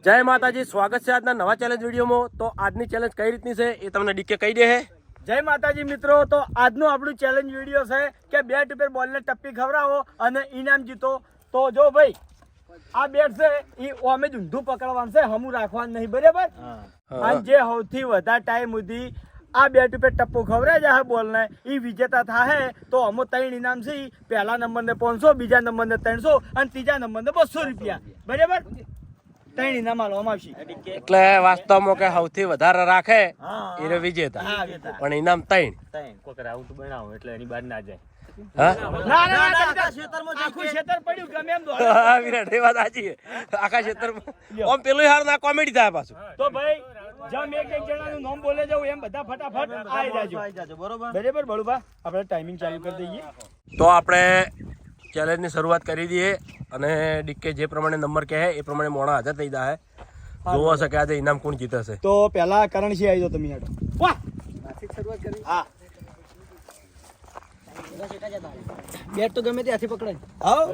જય માતાજી, સ્વાગત છે આજના નવા ચેલેન્જ વિડીયોમાં। તો આજની ચેલેન્જ કઈ રીતની છે એ તમને ડીકે કહી દે। જય માતાજી મિત્રો, તો આજનું આપણું ચેલેન્જ વિડીયો છે કે બેટ ઉપર બોલને ટપ્પી ખવડાવો અને ઇનામ જીતો। તો જો ભાઈ આ બેટ છે એ ઓમે જ ઊંધું પકડવાનું છે, હમું રાખવાનું નહીં, બરાબર? અને જે સૌથી વધારે ટાઈમ સુધી આ બેટ ઉપર ટપ્પો ખવડાય જાય બોલને એ વિજેતા થાય। તો અમો 3 ઇનામ છે, પહેલા નંબરને 500, બીજા નંબરને 300 અને ત્રીજા નંબરને 200 રૂપિયા, બરાબર? 3 ઇનામ આલવામાં આવશે। એટલે વાસ્તવમાં કે સૌથી વધારે રાખે એ વિજેતા, પણ ઇનામ 3 કોક રાઉન્ડ બનાવો એટલે એની બહાર ના જાય। આખા ક્ષેત્રમાં ઓમ પેલું હારું ના કોમેડી થાય પાછું। તો ભાઈ જેમ એક જણાનું નામ બોલે જાવ એમ બધા ફટાફટ આવી જાજો, બરોબર? બળુબા આપણે ટાઈમિંગ ચાલુ કરી દઈએ। તો આપણે ચેલેન્જની શરૂઆત કરી દઈએ અને ડીકે જે પ્રમાણે નંબર કહે એ પ્રમાણે મોણા હાજર થઈ જાય। જોવો છે કે આજે ઇનામ કોણ જીતે છે। તો પહેલા કરણસિંહ આવી જાવ તમે હેડો। વાહ, શરૂઆત કરી। હા, બેટ તો ગમે ત્યાંથી પકડાય। હા,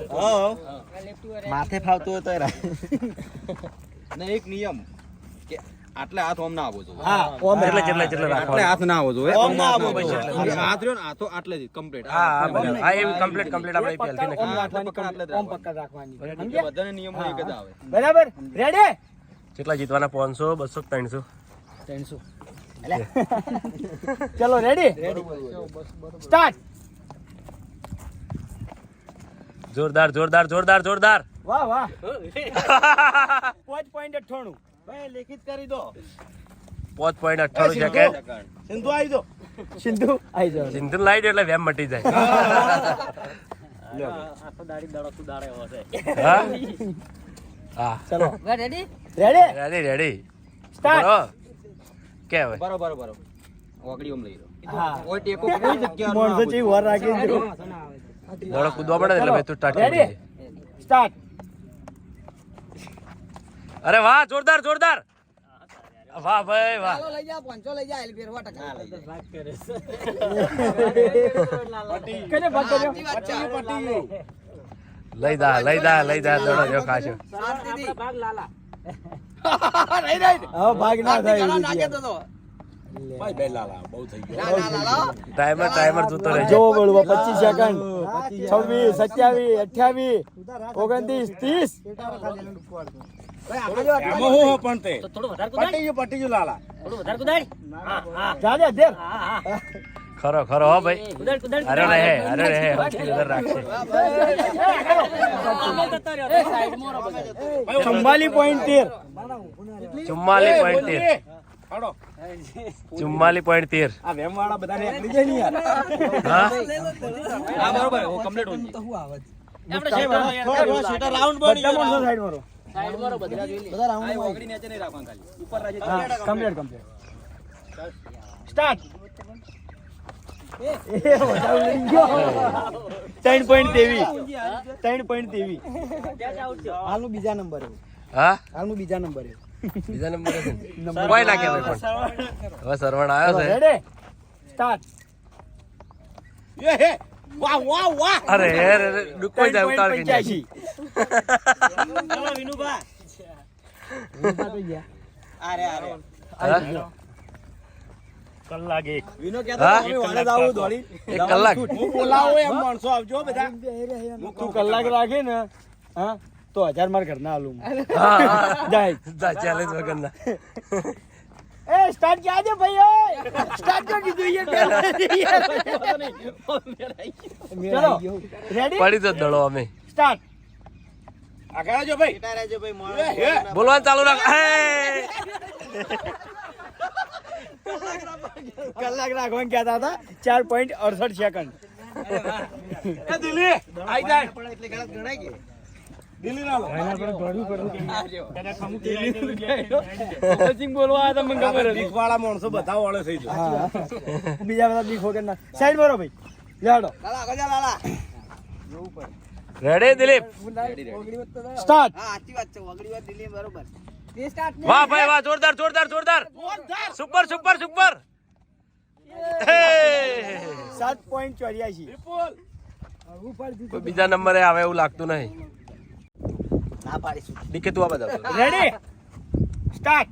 માથે ફાવતું હોય તો ને એક નિયમ કે આટલે હાથ ઓમ ના આવવો જોઈએ। હા, ઓમ એટલે કેટલા આટલે રાખવા હાથ ના આવવો જોઈએ। ઓમ ના આવવો જોઈએ। હાથ રહ્યો ને આ તો આટલે જ કમ્પ્લીટ। હા એ કમ્પ્લીટ આપણે પહેલથી ઓમ નક્કી રાખવાની, ઓમ પકડ રાખવાની, સમજ્યા? બધાને નિયમો એક જ આવે। બરાબર? રેડી? કેટલા જીતવાના? 500, 200, 300 ચલો રેડી, સ્ટાર્ટ। જોરદાર જોરદાર જોરદાર જોરદાર। વાહ વાહ, 5.98 ભાઈ લેખિત કરી દો। 5.98 સેકન્ડ। સિંધુ આવી દો, સિંધુ આવી જાવ। સિંધુ લાઈટ એટલે વેમ મટી જાય। હા હા, ચલો ready ready ready ready start. કે હવે બરોબર ઓગળી ઓમ લઈ લો। હા, કોઈ ટેકો કોઈ જગ્યા મોણસો ચી વાર રાખી દો। દોડો કૂદવા પડે એટલે ભાઈ તું સ્ટાર્ટ કરી રેડી, દેજે। સ્ટાર્ટ। અરે વાહ, જોરદાર જોરદાર, વાહ ભાઈ વાહ। ચાલો લઈ જા 500 લઈ જા એલપીર કેને ભાગ કર્યો? લઈ જા દોડો જો ખાશો। હા, ભાગ ના થાય એવી નાખે જગ્યાએ। તો ટાઈમર જોતો રહેજો। જો બોલવા 25 સેકન્ડ, 26, 27, 28, 29, 30। જાજે ધેર। ખરો ખરો હો ભાઈ, અરે રહે સૌથી વધારે રાખશે। 44.13। 44.13 આ વેમ વાળા બધાને એકલી જાય ને યાર। હા હા બરોબર હો કમ્પ્લીટ હો ગઈ। રાઉન્ડ બની ગયો, સાઈડ મારો, બધા રાઉન્ડ આ ઓગળી નીચે નહીં રાખવાનું, ખાલી ઉપર રાખી હા, કમ્પ્લીટ સ્ટાર્ટ। 3.23 હાલનું બીજા નંબર, હા હાલનું બીજા નંબર। બીજા નંબર કોઈ ના કહેવાય, પણ હવે સરવણ આવ્યો છે। Ready, start. અરે ડૂબકોઈ જાય, ઉતાર કે જાય। 3.85। કલાક એક વિનો કે હા? અમે વાળે જાવું દોડી 1 કલાક હું બોલાવો એમ માણસો આવજો બધા। તું કલાક રાખે ને, હા, તો 1000 માર ઘરના આલું। હા જાય ચેલેન્જ વગરના। એ સ્ટાર્ટ ક્યાં છે ભાઈ? ઓય સ્ટાર્ટ કરી દીધું ચલો રેડી, પડી તો દડો અમે। સ્ટાર્ટ। આગળ જો ભાઈ બોલવાનું ચાલુ રાખ। કલાક રાખવાનું કહેતા હતા। 4.68 સેકન્ડ। એ દિલ્હી આઈ જાય દિલ્હી ના લો કોચિંગ બોલવા આવ્યા તમને ખબર હતી? બીક વાળા માણસો બધા વાળે થઈ જાય। હા, બીજા બધા બીક વગર ના સાઈડ મારો ભાઈ, લેડો રેડી દિલીપ? સ્ટાર્ટ। વાહ ભાઈ વાહ, જોરદાર જોરદાર જોરદાર, સુપર સુપર સુપર। 7.84। બીજા નંબરે આવે એવું લાગતું નહીં। ડીકે તું આ બધા ready, start.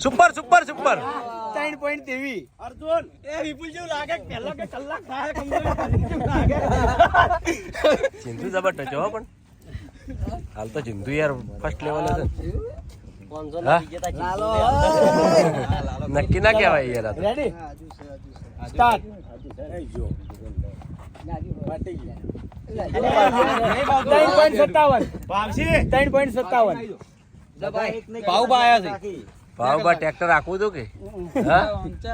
Super super super 3.23. Arjun એ વિપુલ જેવું લાગે કે પહેલો કે કલાક થાય કેવું લાગે. ચિંતુ જબર ટચ હો પણ હાલ તો ચિંતુ યાર ફર્સ્ટ લેવલ છે હા? નક્કી ના કહેવાય યાર આ તો. Ready start. 3.57. ભાવભા ટ્રેક્ટર રાખવું હતું કે હા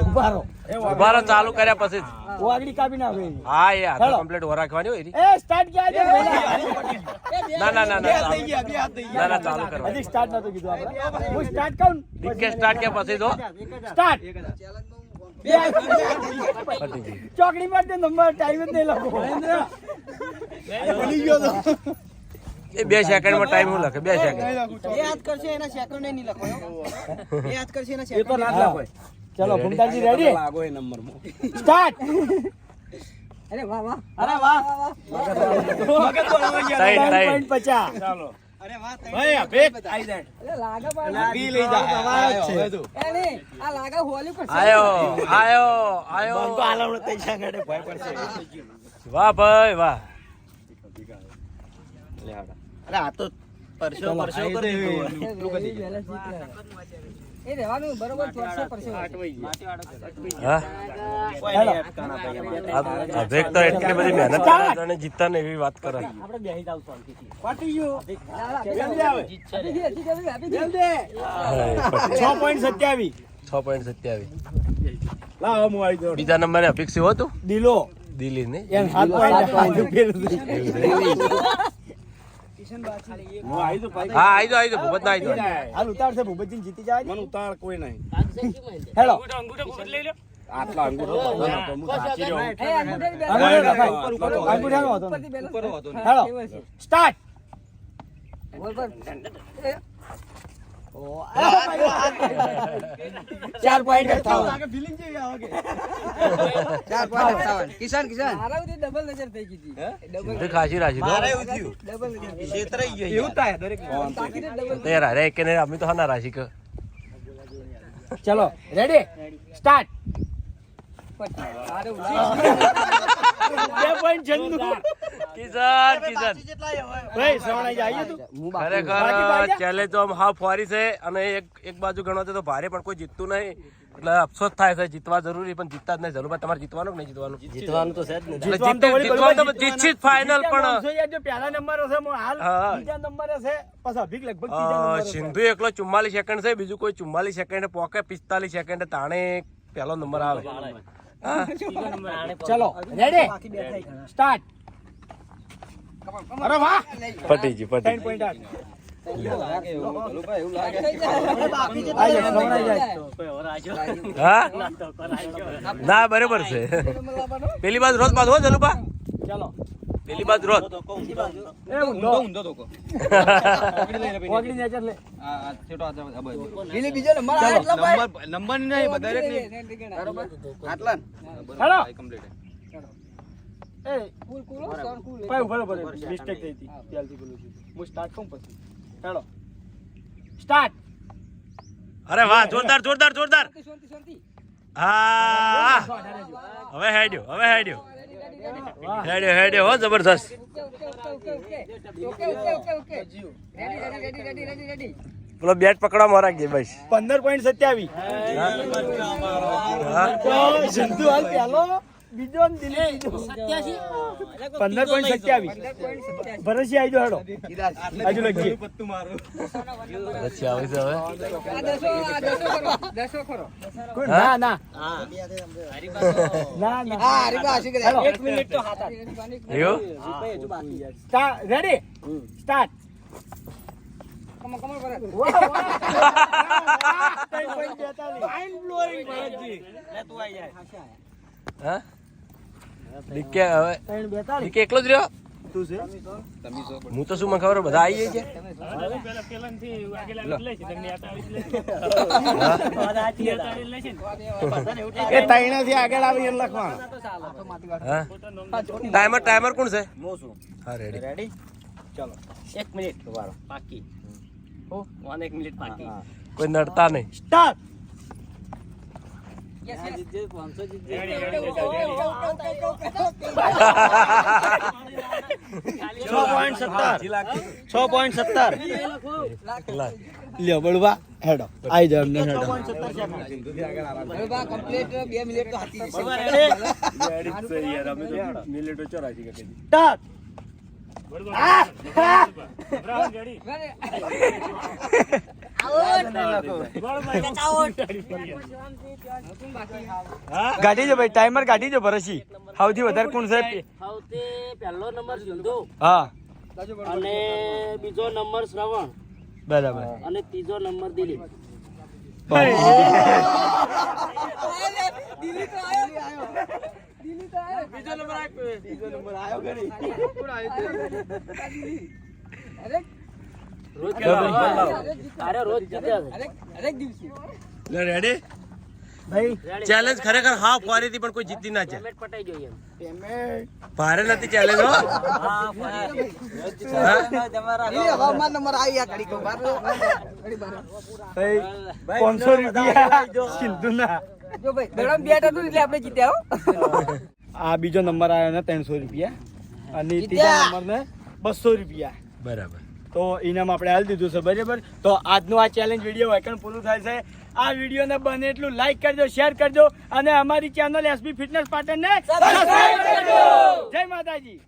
ઉભા રહો. ઉભા રહો, ચાલુ કર્યા પછી જ. વાગડી કાપી નાખો એની. હા એ આ તો હેલો. કમ્પ્લીટ હો રાખવાની હોય એરી. એ સ્ટાર્ટ ક્યાં છે પહેલા? ના ના ના ના ચાલુ. ના ના ચાલુ કરવા હજી સ્ટાર્ટ નતું કીધું આપણે. હું સ્ટાર્ટ કહું ડીકે સ્ટાર્ટ કે પછી તો સ્ટાર્ટ. પતી ગયું. ચોકડી પર તે નંબર ટાઈમ જ નહીં લખો. ભૂલી ગયો તો. એ 2 સેકન્ડમાં ટાઈમ હું લખે 2 સેકન્ડ એ યાદ કરશે એના સેકન્ડ નહીં લખો એ યાદ કરશે એના એ સેકન્ડ તો ના જ લખો. ચલો ભૂમતાજી રેડી સ્ટાર્ટ. અરે વાહ વાહ અરે વાહ. ટાઈમ 3.50. અરે વાહ ભાઈ અભિક આઈ જાય. અરે લાગે પણ બી લઈ જા. એ નહીં આ લાગે હોલી પર આયો આયો આયો બંકો આલવણો તૈસા ગડે ભય પડશે. વાહ ભાઈ વાહ અરે આ તો પરસો પરસો કરી દીધું. એ રહેવાનું બરોબર ચોરસે પરસે હા હેલો. અભેક તો એટલી બધી મહેનત કરે છે અને જીતતા ને એવી વાત કરે આપણે બેહી જાવ શાંતિથી. પાટી ગયો. જલ્દી આવે. જલ્દી. 6.27. 6.27 લાવ હું આવી જાઉં. બીજા નંબરે અભિક્ષી હતું દિલો દિલ્હી ને એમ 7.5 હું આવી તો ભાઈ હા આઈ જો ભૂપત ના આઈ જો હાલ ઉતાર છે ભૂપતજી જીતી જાય. મને ઉતાર કોઈ નહીં. હેલો. આટલા અંગૂઠો તો ના તો હું સાચી રહ્યો. એ અંગૂઠાની બેલ અંગૂઠાનો હતો ને. ઉપરથી બેલ ઉપર હતો ને. Hello start. બોલ બોલ 4.58. કિશન કિશન મારા ઉધી ડબલ નજર થઈ ગઈ હતી સિંધુ ખાસી રાશી તો ડબલ નજર છેતરાઈ ગયો એવું થાય દરેક તાકીદે ડબલ તો યાર અરે કે ને અમે તો હના રાશી કે ચલો રેડી સ્ટાર્ટ. અરે 2.96. કિશન કિશન ભાઈ સવણાઈ જાય તું. ખરેખર ચેલેન્જ તો આમ હાવ ફોરી છે અને એક બાજુ ગણો તો ભારે પણ કોઈ જીતતું નહીં એટલે અફસોસ થાય છે. જીતવા જરૂરી પણ જીતતા જ નહીં. જરૂર તમારે જીતવાનું કે નહીં જીતવાનું? જીતવાનું તો છે જ ને. જીતવાનું તો જીતશે જ ફાઇનલ પણ જો પહેલા નંબર હશે હાલ હા. બીજા નંબર હશે પછી અભિક લગભગ ત્રીજા નંબર હશે. સિંધુ એકલો 44 સેકન્ડ છે, બીજું કોઈ 44 સેકન્ડ પોકે 45 સેકન્ડ તાણે પહેલો નંબર આવે. હા. ચલો રેડી સ્ટાર્ટ. અરે વાહ. પટી ગયું પટી 10.8. લાગે એવું પેલું ભાઈ એવું લાગે. આઈ જાય, સવણાઈ જાય. હા ના બરોબર છે. પેલી બાજુ રોજ બાદ હો જલુબા ચલો પેલી બાજુ રોજ એ ઊંધો ઊંધો તો કો. ઓગળી નેચર લે. આ છેટો આ ભાઈ. પેલી બીજો નંબર આવે એટલે ભાઈ નંબર નહીં દરેક નહીં. બરોબર આટલા હેલો. કમ્પ્લીટ. એ કુલ કુલ સર કુલ ભાઈ બરોબર મિસ્ટેક થઈ હતી ત્યારથી બોલું છું હું સ્ટાર્ટ કહું પછી હેલો સ્ટાર્ટ. અરે વાહ જોરદાર જોરદાર જોરદાર. શાંતિ શાંતિ હા હવે હેડ્યો હેડ્યો હો જબરદસ્ત. રેડી પેલો બેટ પકડવા મારા ગયા બસ 15.27. હા. સિંધુ હાલ પહેલો બીજો ને દિલીપ ત્રીજો. 15.27. ભરસી આવી જાઓ હેડો હજુ લખીએ. પછી આવે છે હવે કોઈ ના ના ના હેલો. 1 મિનિટ તો હાથ એવું રેડી સ્ટાર્ટ. કમો કમો કરે માઇન્ડ બ્લોઇંગ ભરતજી. હા ડીકે હવે 3.42. ડીકે એકલો જ રહ્યો. તું છે હું તો શું મને ખબર બધા આવી છે એ તૈણાથી આગળ આવી એમ લખવાનું. હા ટાઈમર કોણ છે? હા રેડી રેડી ચલો 1 મિનિટ વાળો બાકી કોઈ નડતા નહીં. સ્ટાર્ટ. લ્યો બળવા હેડો આઈ જાવ ને હેડો. કમ્પ્લીટ 2 મિનિટ તો હાથી જશે. સ્ટાર્ટ. ગાડી જો ભાઈ ટાઈમર કાઢી જો ભરસી સૌથી વધારે કોણ છે? સૌથી પહેલો નંબર સિંધુ હા અને બીજો નંબર શ્રવણ બરાબર. અને ત્રીજો નંબર દિલીપ. અરે રોજ જીતે છે. રેડી? ભાઈ ચેલેન્જ ખરેખર હાફ ફોરી હતી પણ કોઈ જીતી ના છે. પેમેન્ટ પટાઈ જોઈએ. ભારે નથી ચેલેન્જ હો. હવામાન નંબર આવી આ ઘડી કવાર. ભાઈ 500 રૂપિયા સિંધુ ના. જો ભાઈ મેડમ બેટ હતું એટલે આપણે જીત્યા હો. આ બીજો નંબર આવ્યો ને 300 રૂપિયા અને ત્રીજા નંબર ને 200 રૂપિયા. બરાબર. તો ઇનામ આપણે હાલ દીધું છે બરાબર. તો આજનું આ ચેલેન્જ વિડીયો વાયકણ પૂરું થાય છે. આ વિડીયોને બને એટલું લાઈક કરજો, શેર કરજો અને અમારી ચેનલ એસબી ફિટનેસ પાટણને સબસ્ક્રાઇબ કરજો. જય માતાજી.